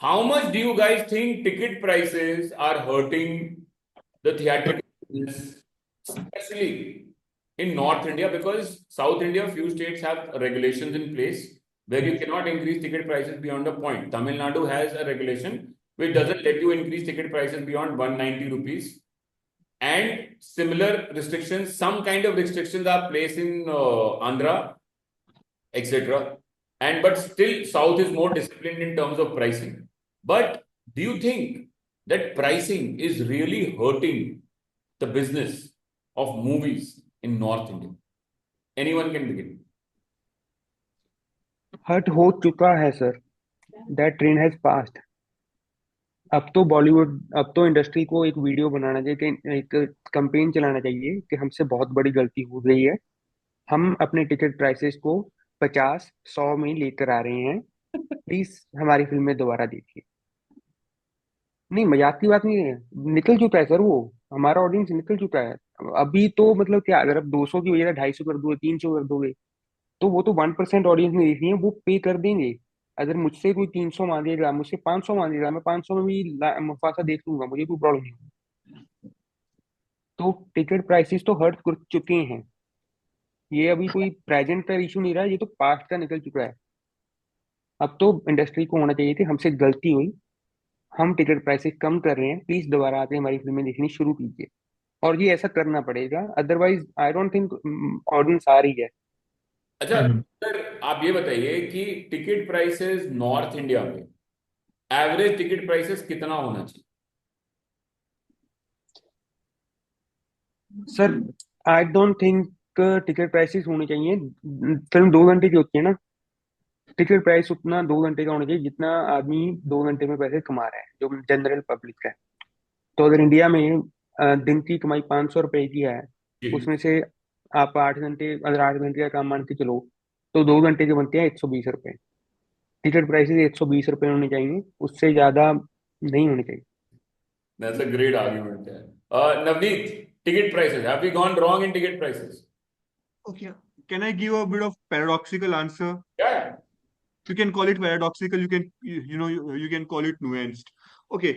how much do you guys think ticket prices are hurting the theatrical business, especially in North India? Because South India, few states have regulations in place where you cannot increase ticket prices beyond a point. Tamil Nadu has a regulation which doesn't let you increase ticket prices beyond 190 rupees. And similar restrictions, some kind of restrictions are placed in Andhra, etc. And but still, South is more disciplined in terms of pricing. But do you think that pricing is really hurting the business of movies in North India? Anyone can begin. Hurt हो चुका है sir. That train has passed. अब तो industry को एक video बनाना चाहिए कि एक कैंपेन चलाना चाहिए कि हमसे बहुत बड़ी गलती हो गई है. हम अपने टिकट प्राइसेस को 50-100 में लेकर आ रहे हैं. प्लीज हमारी फिल्में दोबारा देखिए. नहीं, मजाक की बात नहीं है. निकल चुका है सर वो. हमारा ऑडियंस निकल चुका है. अभी तो मतलब क्या, अगर अब 200 की बजाय 250 कर दोगे, 300 कर दोगे, तो वो तो 1% ऑडियंस ने देखनी है, वो पे कर देंगे. अगर मुझसे कोई 300 मांगेगा, मुझसे 500 मांगेगा, मैं 500 में भी मुफासा देख लूंगा, मुझे कोई प्रॉब्लम नहीं. तो टिकट प्राइसेस तो हर्ट कर चुके हैं. ये अभी कोई प्रेजेंट का इशू नहीं रहा, ये तो पास्ट का निकल चुका है. अब तो इंडस्ट्री को होना चाहिए कि हमसे गलती हुई, हम टिकट प्राइसेस कम कर रहे हैं, प्लीज दोबारा आके हमारी फिल्में देखनी शुरू कीजिए. और ये ऐसा करना पड़ेगा, otherwise I don't think audience आ रही है. अच्छा सर, आप ये बताइए कि टिकट प्राइसेस नॉर्थ इंडिया में एवरेज टिकट प्राइसेस कितना होना चाहिए? Sir, I don't think ticket prices होने चाहिए. फिल्म 2 घंटे की होती है ना, टिकट प्राइस उतना 2 घंटे का होना चाहिए जितना आदमी 2 घंटे में पैसे कमा रहा है, जो जनरल पब्लिक है. तो अगर इंडिया में दिन की कमाई 500 रुपए की है, जी। उसमें से आप 8 घंटे, अगर 8 घंटे का काम मान के चलो, तो 2 घंटे के बनते हैं 120 रुपए. टिकट प्राइसेस 120 रुपए होने चाहिए, उससे ज्यादा नहीं होने चाहिए. That's a great argument there. Navneet, ticket prices. Have we gone wrong in ticket prices? Okay, can I give a bit of paradoxical answer? Yeah. You can call it paradoxical. You can call it nuanced. Okay,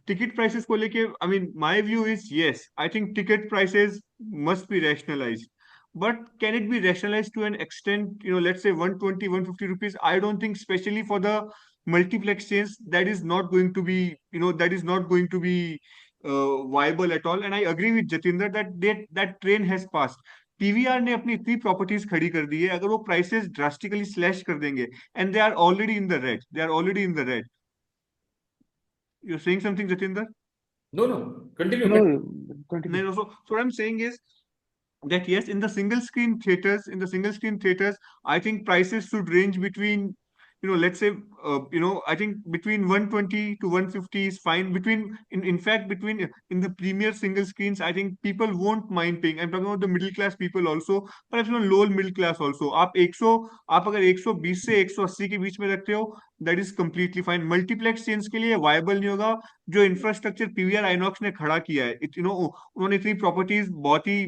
ticket prices को लेके, I mean, my view is yes. I think ticket prices must be rationalized. But can it be rationalized to an extent, let's say 120, 150 rupees? I don't think, especially for the multiplex chains, that is not going to be, that is not going to be viable at all. And I agree with Jatinder that train has passed. PVR ने अपनी इतनी properties खड़ी कर दी है, अगर वो prices drastically slash कर देंगे, and they are already in the red, they are already in the red. You're saying something, Jatinder? No, no. Continue. No, Continue. Continue. No, so what I'm saying is that yes, in the single screen theaters, I think prices should range between, let's say, I think between 120 to 150 is fine. In fact, in the premier single screens, I think people won't mind paying. I'm talking about the middle class people also, perhaps lower middle class also. आप अगर 120 से 180 के बीच में रखते हो, that is completely fine. Multiplex chains के लिए viable नहीं होगा. जो इंफ्रास्ट्रक्चर पीवीआर आइनॉक्स ने खड़ा किया है, उन्होंने इतनी प्रॉपर्टीज बहुत ही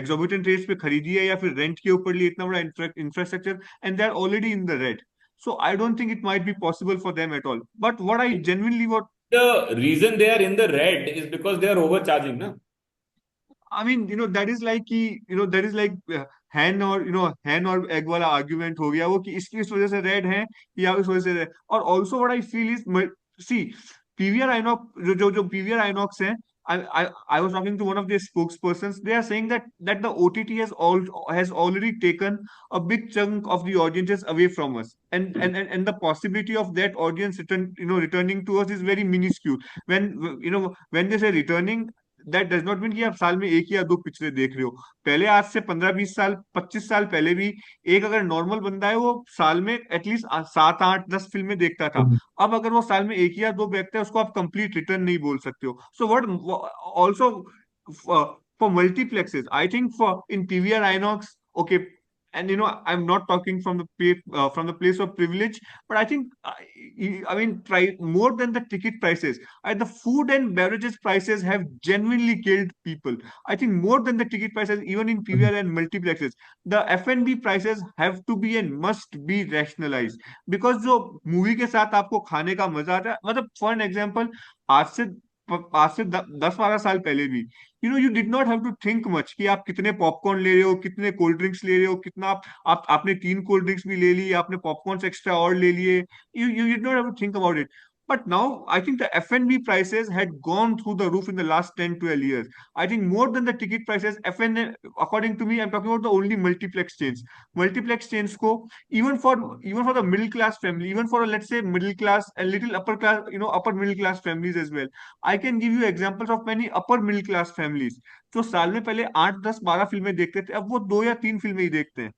एग्जॉर्बिटेंट रेट्स पे खरीदी है या फिर रेंट के ऊपर लिए इतना बड़ा infrastructure, and they are already in the red. So I don't think it might be possible for them at all. But what The reason they are in the red is because they are overcharging, na? I mean, that is like hen और egg वाला argument हो गया वो, कि इसकी इस वजह से red है या इस वजह से red. और also what I feel is, see, PVR Inox, जो PVR Inox है, I was talking to one of their spokespersons. They are saying that the OTT has already taken a big chunk of the audiences away from us, and the possibility of that audience returning to us is very minuscule. When they say returning, that does not mean कि आप साल में एक या दो पिक्चरें देख रहे हो. पहले, आज से 15-20 साल, 25 साल पहले भी, एक अगर नॉर्मल बंदा है वो साल में एटलीस्ट 7-8-10 फिल्में देखता था. अब अगर वो साल में एक या दो देखता है, उसको आप कंप्लीट रिटर्न नहीं बोल सकते हो. So what also for multiplexes, I think for in PVR INOX, okay, and I'm not talking from from the place of privilege, but I think I mean, try more than the ticket prices. The food and beverages prices have genuinely killed people. I think more than the ticket prices, even in PVR and multiplexes, the F&B prices have to be and must be rationalized, because जो movie के साथ आपको खाने का मजा आता है, मतलब फॉर एन एग्जाम्पल, आज से आज से 10-12 साल पहले भी you did not have to think much कि आप कितने पॉपकॉर्न ले रहे हो, कितने कोल्ड ड्रिंक्स ले रहे हो, कितना आपने 3 कोल्ड ड्रिंक्स भी ले ली, आपने पॉपकॉर्न एक्स्ट्रा और ले लिए, you did not have to think about it. But now I think the F&B prices had gone through the roof in the last 10-12 years. I think more than the ticket prices, according to me, I'm talking about the only multiplex chains. Multiplex chains ko, even for the middle class family, even for let's say middle class and little upper class, upper middle class families as well. I can give you examples of many upper middle class families. जो साल में पहले 8, 10, 12 फिल्में देखते थे, अब वो 2 या 3 फिल्में ही देखते हैं.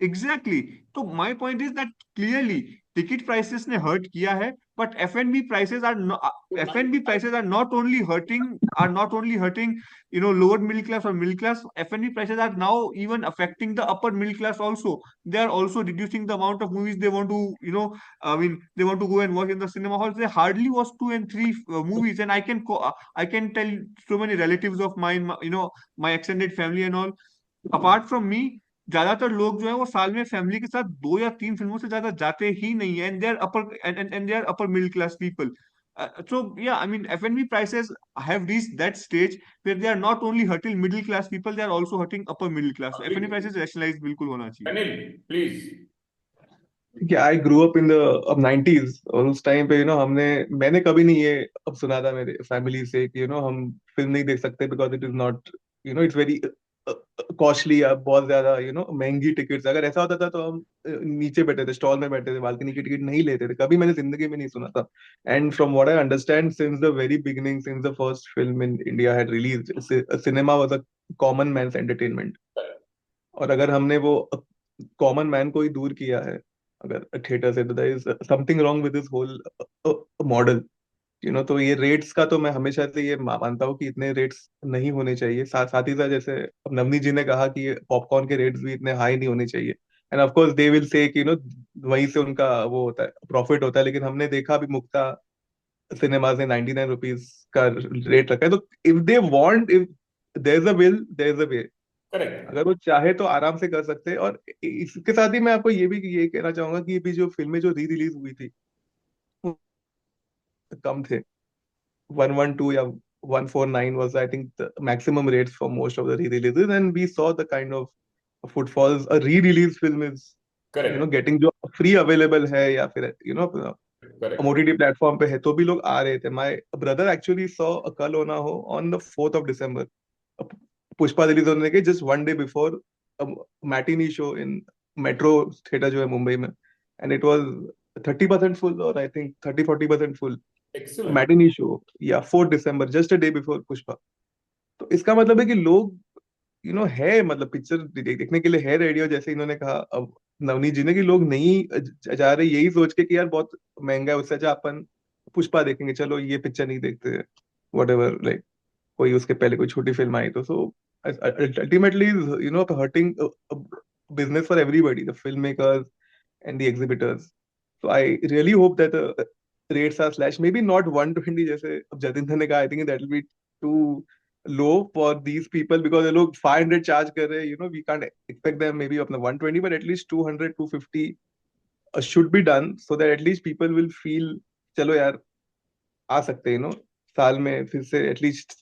एग्जैक्टली तो my point is that clearly ticket prices ने हर्ट किया है, but F and B prices are not only hurting lower middle class और middle class. F&B prices are now even affecting the upper middle class also. They are also reducing the amount of movies they want to, I mean, they want to go and watch in the cinema halls. They hardly watch 2 and 3 movies, and I can tell so many relatives of mine, my extended family and all, apart from me, ज्यादातर लोग जो है वो साल में family के साथ 2 या 3 फिल्मों से ज्यादा जाते ही नहीं है, and they are upper middle class people. So yeah, I mean, F&B prices have reached that stage where they are not only hurting middle class people, they are also hurting upper middle class. So F&B prices rationalized बिल्कुल होना चाहिए. Anil, please. Yeah, I grew up in the अब 90s, और उस time पे मैंने कभी नहीं ये अब सुना था मेरे फैमिली से कि हम फिल्म नहीं देख सकते because it is not it's very costly या बहुत ज्यादा महंगी टिकट्स. अगर ऐसा होता था तो हम नीचे बैठे थे, स्टॉल में बैठे थे, बालकनी की टिकट नहीं लेते थे. कभी मैंने जिंदगी में नहीं सुना था. And from what I understand, since the very beginning, since the first film in India had release, cinema was a common man's entertainment. और अगर हमने वो कॉमन मैन को ही दूर किया है अगर थिएटर से, तो there is something wrong with this whole model. तो ये रेट्स का तो मैं हमेशा से ये मानता हूँ कि इतने रेट्स नहीं होने चाहिए. साथ ही साथ जैसे अब नवनीत जी ने कहा कि ये पॉपकॉर्न के रेट्स भी इतने हाई नहीं होने चाहिए. End of course they will say कि वहीं से उनका वो होता है, प्रॉफिट होता है. लेकिन हमने देखा अभी मुक्ता सिनेमाज ने 99 रुपीज का रेट रखा है. तो if they want, if there is a will, there is a way. Correct. अगर वो चाहे तो आराम से कर सकते हैं. और इसके साथ ही मैं आपको ये कहना चाहूंगा कि अभी जो फिल्में जो री रिलीज हुई थी वो कम थे. 112 या 149 was I think the maximum rates for most of the re-releases, and we saw the kind of footfalls a re-release film is Correct. getting, जो free available है या फिर Correct. OTT platform पे है, तो भी लोग आ रहे थे. My brother actually saw a Kal Ho Na Ho on the 4th of December. Pushpa release होने के just one day before a matinee show in Metro theater जो है मुंबई में, and it was 30% full, or I think 30-40% full. Excellent. Matinee show या 4 December, just a day before Pushpa. तो इसका मतलब है कि लोग है, मतलब पिक्चर देखने के लिए है रेडियो, जैसे इन्होंने कहा अब नवनीत जी ने, कि लोग नहीं जा रहे यही सोच के कि यार बहुत महंगा है, उससे अच्छा अपन पुष्पा देखेंगे, चलो ये पिक्चर नहीं देखते, वट एवर, लाइक कोई उसके पहले कोई छोटी फिल्म आई तो. So ultimately hurting business for everybody, the film makers and the exhibitors. So I really hope that rates are slashed. Maybe not 120 जैसे अब जतिन ने कहा. I think that will be too low for these people, because ये लोग 500 charge कर रहे हैं. We can't expect them maybe अपना 120, but at least 200, 250 should be done, so that at least people will feel चलो यार आ सकते हैं. साल में फिर से एटलीस्ट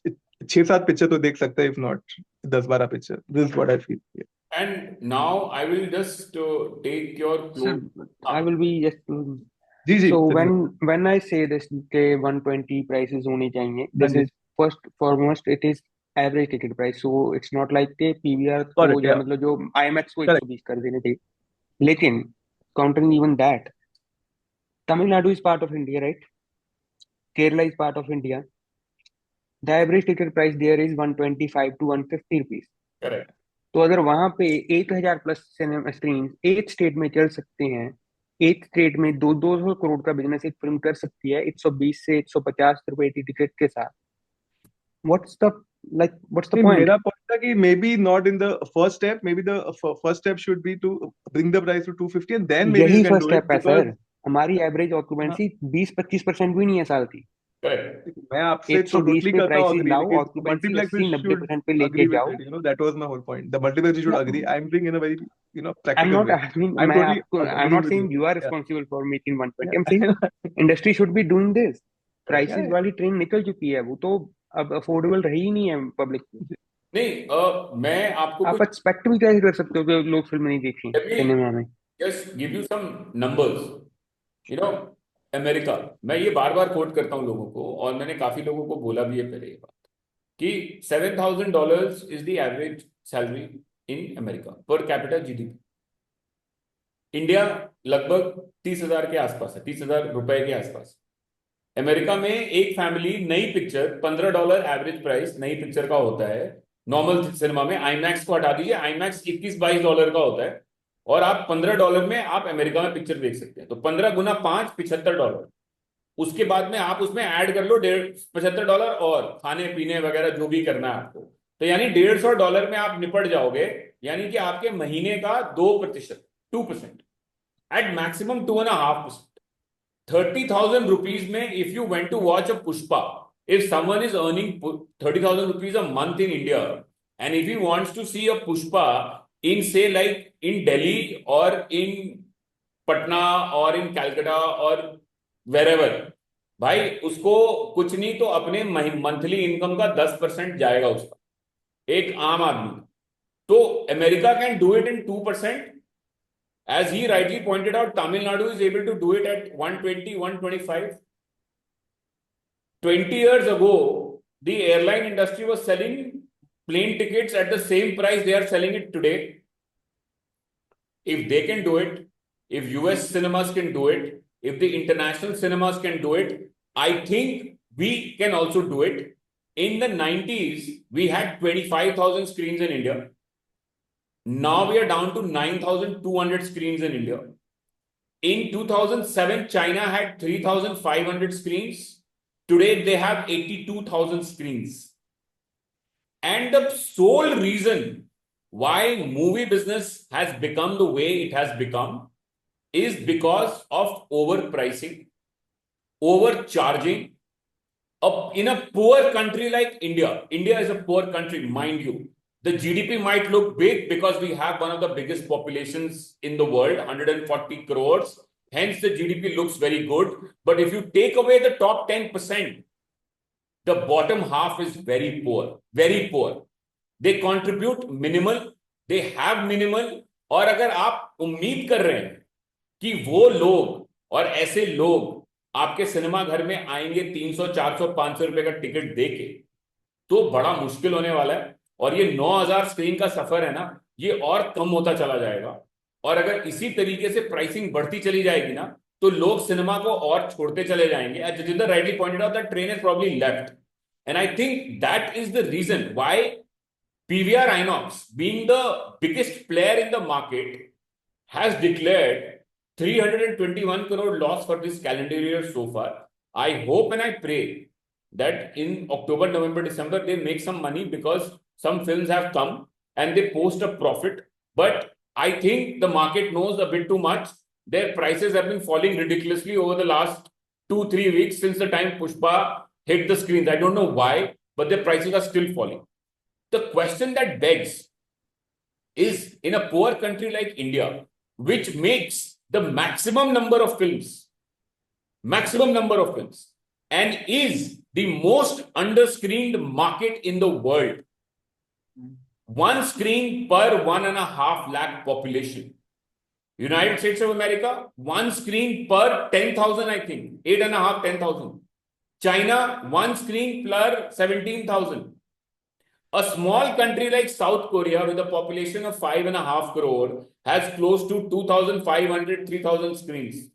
6-7 पिक्चर तो देख सकते हैं, if not 10-12 picture. This is what I feel. Yeah. And now I will just take your Sir, close. I will be just जी जी. so चलिए. when I say this के 120 prices होने चाहिए, हाँ this ji. is first foremost it is average ticket price, so it's not like के PVR को Correct, या yeah. मतलब जो IMAX को Correct. 120 कर देने थे. लेकिन countering even that, Tamil Nadu is part of India, right? Kerala is part of India. The average ticket price there is 125 to 150 rupees. Correct. तो अगर वहां पे 1000 प्लस सिनेमा स्क्रीन एक स्टेट में चल सकते हैं, एक स्टेट में 200 करोड़ का बिजनेस एक फिल्म कर सकती है 120 से 150 रुपए की टिकट के साथ, what's the like what's the नहीं, point? मेरा पॉइंट था कि maybe not in the first step, maybe the first step should be to bring the price to 250 and then maybe यही you can first do it step है because sir. हमारी average occupancy 20-25% भी नहीं है साल की। Correct. मैं आपसे 120 टोटली पे करता हूँ प्राइसेस अग्री, लाओ, लेकिन ऑक्यूपेंसी मल्टीप्लेक्सेस 80-90% शुड पे लेके agree with जाओ। it, that was my whole point. The multiplexes should Yeah, agree. I'm being in a very, I'm practical not way. asking, I'm मैं totally आपको, I'm agreeing not with saying you. you are Yeah, responsible for making 120, I'm saying yeah. Industry should be doing this. Correct. Prices Yeah, वाली train निकल चुकी है, वो तो अब affordable रही ही नहीं है पब्लिक को। नहीं, मैं आपको आप कुछ एक्सपेक्ट भी कैसे कर सकते हो कि लोग फिल्म नहीं देखें let me सिनेमा में? just give you some numbers. You know, America, मैं ये बार बार कोट करता हूँ लोगों को, और मैंने काफी लोगों को बोला भी है पहले ये बात, कि $7,000 is the average salary in America per capita GDP. India लगभग 30,000 के आसपास है, 30,000 रुपए के आसपास। अमेरिका में एक फैमिली नई पिक्चर $15 एवरेज प्राइस नई पिक्चर का होता है। नॉर्मल सिनेमा में आईमैक्स को हटा दीजिए, आईमैक्स $21-22 का होता है, और आप $15 में आप अमेरिका में पिक्चर देख सकते हैं। तो 15 गुना 5 $75। उसके बाद में आप उसमें ऐड कर लो $75 और खाने पीने वगैरह जो भी करना है आपको, तो यानी $150 में आप निपट जाओगे। यानी कि आपके महीने का 2%, 2%, एट मैक्सिमम 2.5%। 30,000 rupees में if you went to watch a Pushpa, if someone is earning 30,000 rupees a month in India, and if he wants to see a Pushpa in, say, like in Delhi or in Patna or in Calcutta or wherever, भाई उसको कुछ नहीं तो अपने monthly income का 10% जाएगा उसका, एक आम आदमी। तो America can do it in 2%. As he rightly pointed out, Tamil Nadu is able to do it at 120, 125. 20 years ago, the airline industry was selling plane tickets at the same price they are selling it today. If they can do it, if US cinemas can do it, if the international cinemas can do it, I think we can also do it. In the 90s, we had 25,000 screens in India. Now we are down to 9,200 screens in India. In 2007, China had 3,500 screens. Today, they have 82,000 screens. And the sole reason why movie business has become the way it has become is because of overpricing, overcharging. In a poor country like India, India is a poor country, mind you. The GDP might look big because we have one of the biggest populations in the world, 140 crores. Hence, the GDP looks very good. But if you take away the top 10%, the bottom half is very poor, very poor. They contribute minimal, they have minimal. और अगर आप उम्मीद कर रहे हैं कि वो लोग और ऐसे लोग आपके सिनेमा घर में आएंगे 300, 400, 500 रुपए का टिकट देके, तो बड़ा मुश्किल होने वाला है। और ये 9,000 स्क्रीन का सफर है ना, ये और कम होता चला जाएगा। और अगर इसी तरीके से प्राइसिंग बढ़ती चली जाएगी ना, तो लोग सिनेमा को और छोड़ते चले जाएंगे। As Jatinder rightly pointed out, that train has probably left. And I think that is the reason why PVR INOX, being the biggest player in the market, has declared 321 crore loss for this calendar year so far. I hope and I pray that in October, November, December, they make some money because some films have come and they post a profit. But I think the market knows a bit too much. Their prices have been falling ridiculously over the last 2-3 weeks since the time Pushpa hit the screens. I don't know why, but their prices are still falling. The question that begs is, in a poor country like India, which makes the maximum number of films, and is the most underscreened market in the world, one screen per 1.5 lakh population. United States of America, one screen per 10,000, I think, 8.5, 10,000. China, one screen per 17,000. A small country like South Korea with a population of 5.5 crore has close to 2,500, 3,000 screens.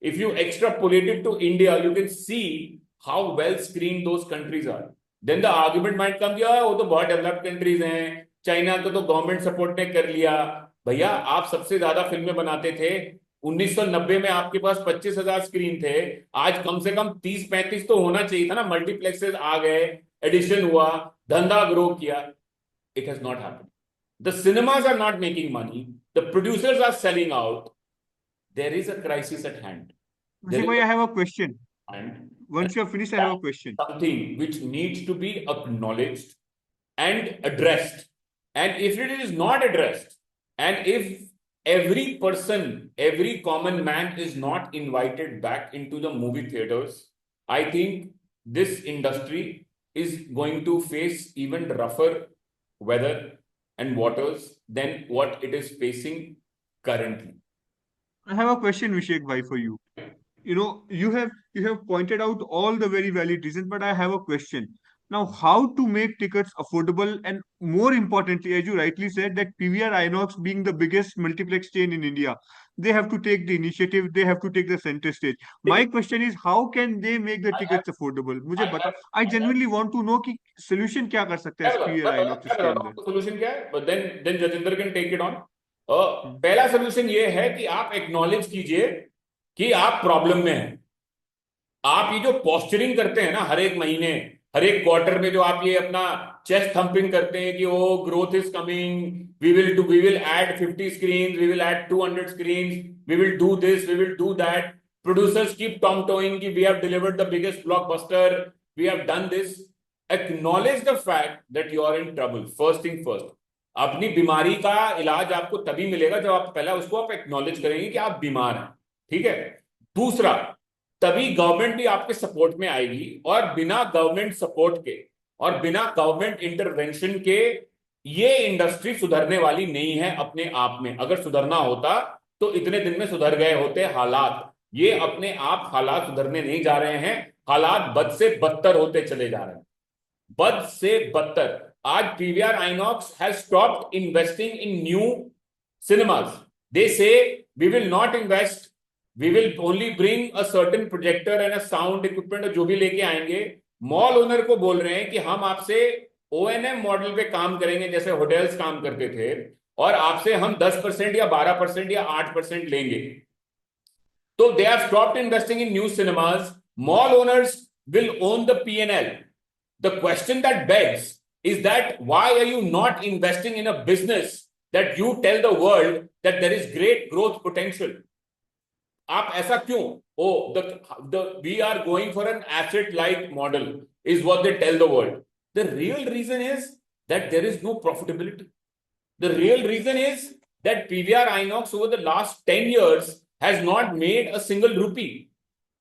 If you extrapolate it to India, you can see how well screened those countries are. Then the argument might come, yeah, वो तो बहुत developed countries हैं, China को तो government support ने कर लिया। भैया, आप सबसे ज्यादा फिल्में बनाते थे। 1990 में आपके पास 25,000 स्क्रीन थे, आज कम से कम 30-35 तो होना चाहिए था ना। मल्टीप्लेक्सेस आ गए, एडिशन हुआ, धंधा ग्रो किया. It has not happened. The cinemas are not making money. The producers are selling out. There is a crisis at hand. There Abhishek is bhai, I have a question. and Once you are finished, I have a question. something which needs to be acknowledged and addressed. And if it is not addressed, and if every person, every common man is not invited back into the movie theaters, I think this industry is going to face even rougher weather and waters than what it is facing currently. I have a question, Vishek bhai, for you. You have pointed out all the very valid reasons, but I have a question. Now, how to make tickets affordable, and more importantly, as you rightly said, that PVR Inox being the biggest multiplex chain in India, they have to take the initiative, they have to take the center stage. My question is, how can they make the tickets affordable? मुझे बता, I genuinely want to know कि solution क्या कर सकते हैं PVR Inox इसके अंदर? Solution क्या है? But then Jajinder can take it on. पहला सोल्यूशन ये है कि आप एक्नॉलेज कीजिए कि आप प्रॉब्लम में हैं. आप ये जो पोस्चरिंग करते हैं ना, हर एक महीने, हर एक क्वार्टर में जो आप ये अपना चेस्ट थंपिंग करते हैं कि oh growth is coming, we will add 50 screens, we will add 200 screens, we will do this, we will do that. Producers keep tom-toeing कि we have delivered the biggest blockbuster, we have done this. Acknowledge the fact that you are in trouble. First thing first. अपनी बीमारी का इलाज आपको तभी मिलेगा जब आप पहला उसको आप एक्नॉलेज करेंगे कि आप बीमार हैं. ठीक है. दूसरा, तभी गवर्नमेंट भी आपके सपोर्ट में आएगी. और बिना गवर्नमेंट सपोर्ट के और बिना गवर्नमेंट इंटरवेंशन के ये इंडस्ट्री सुधरने वाली नहीं है अपने आप में. अगर सुधरना होता तो इतने दिन में सुधर गए होते हालात. ये अपने आप हालात सुधरने नहीं जा रहे हैं. हालात बद से बदतर होते चले जा रहे हैं, बद से बदतर. आज PVR Inox has stopped investing in new cinemas. They say we will not invest, we will only bring a certain projector and a sound equipment जो भी लेके आएंगे. मॉल ओनर को बोल रहे हैं कि हम आपसे O&M मॉडल पे काम करेंगे जैसे होटल्स काम करते थे, और आपसे हम 10% या 12% या 8% लेंगे. So they have stopped investing in new cinemas. Mall owners will own the P&L. The question that begs is that why are you not investing in a business that you tell the world that there is great growth potential? आप ऐसा क्यों? Oh, we are going for an asset-light model is what they tell the world. The real reason is that there is no profitability. The real reason is that PVR Inox over the last 10 years has not made a single rupee.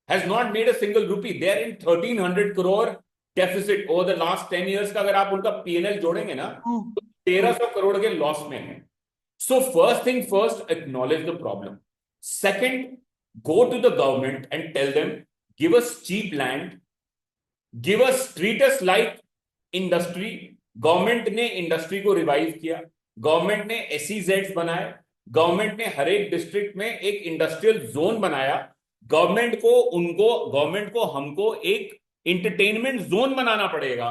Has not made a single rupee. They are in 1,300 crore deficit over the last 10 years का अगर आप उनका P&L जोड़ेंगे ना तो 1,300 करोड़ के loss में है. So first thing first, acknowledge the problem. Second, go to the government and tell them, give us cheap land, give us, treat us like industry. Government ने इंडस्ट्री को रिवाइव किया, गवर्नमेंट ने SEZs बनाए, government ने हर एक district में एक industrial zone बनाया. गवर्नमेंट को हमको एक एंटरटेनमेंट जोन बनाना पड़ेगा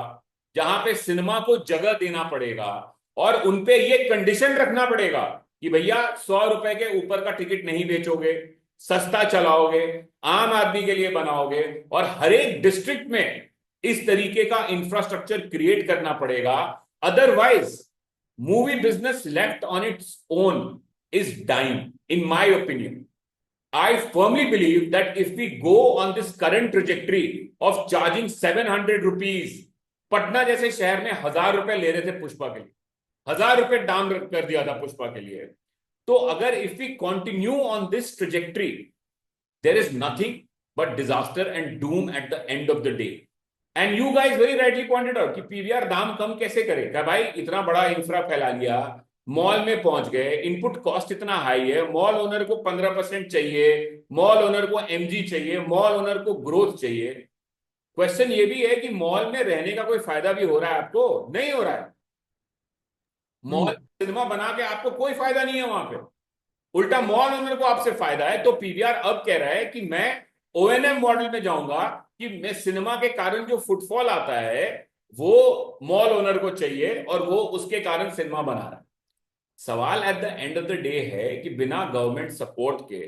जहां पे सिनेमा को जगह देना पड़ेगा, और उनपे ये कंडीशन रखना पड़ेगा कि भैया 100 रुपए के ऊपर का टिकट नहीं बेचोगे, सस्ता चलाओगे, आम आदमी के लिए बनाओगे, और हर एक डिस्ट्रिक्ट में इस तरीके का इंफ्रास्ट्रक्चर क्रिएट करना पड़ेगा. Otherwise movie business left on its own is dying, in my opinion. I firmly believe that if we go on this current trajectory of charging 700 rupees, Patna जैसे शहर में 1,000 रुपए ले रहे थे पुष्पा के लिए, 1,000 रुपए डाउन कर दिया था पुष्पा के लिए. तो अगर if we continue on this trajectory, there is nothing but disaster and doom at the end of the day. And you guys very rightly pointed out कि PVR दाम कम कैसे करेगा. भाई इतना बड़ा इंफ्रा फैला लिया, मॉल में पहुंच गए, इनपुट कॉस्ट इतना हाई है, मॉल ओनर को 15% चाहिए, मॉल ओनर को MG चाहिए, मॉल ओनर को ग्रोथ चाहिए. क्वेश्चन ये भी है कि मॉल में रहने का कोई फायदा भी हो रहा है आपको? नहीं हो रहा है. मॉल सिनेमा बना के आपको कोई फायदा नहीं है वहां पे, उल्टा मॉल ओनर को आपसे फायदा है. तो PVR अब कह रहा है कि मैं O&M मॉडल में जाऊंगा कि मैं सिनेमा के कारण जो फुटफॉल आता है वो मॉल ओनर को चाहिए, और वो उसके कारण सिनेमा बना रहा है. सवाल at the end of the day है कि बिना गवर्नमेंट सपोर्ट के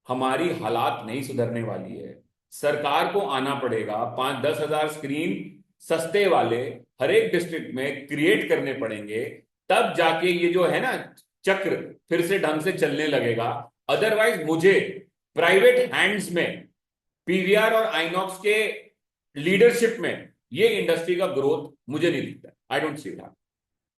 हमारी हालात नहीं सुधरने वाली है. सरकार को आना पड़ेगा. 5-10 हजार स्क्रीन सस्ते वाले हर एक डिस्ट्रिक्ट में क्रिएट करने पड़ेंगे, तब जाके ये जो है ना चक्र फिर से ढंग से चलने लगेगा। अदरवाइज मुझे प्राइवेट हैंड्स में पीवीआर और आइनॉक्स के लीडरशिप में ये इंडस्ट्री का ग्रोथ मुझे नहीं दिखता। I don't see that.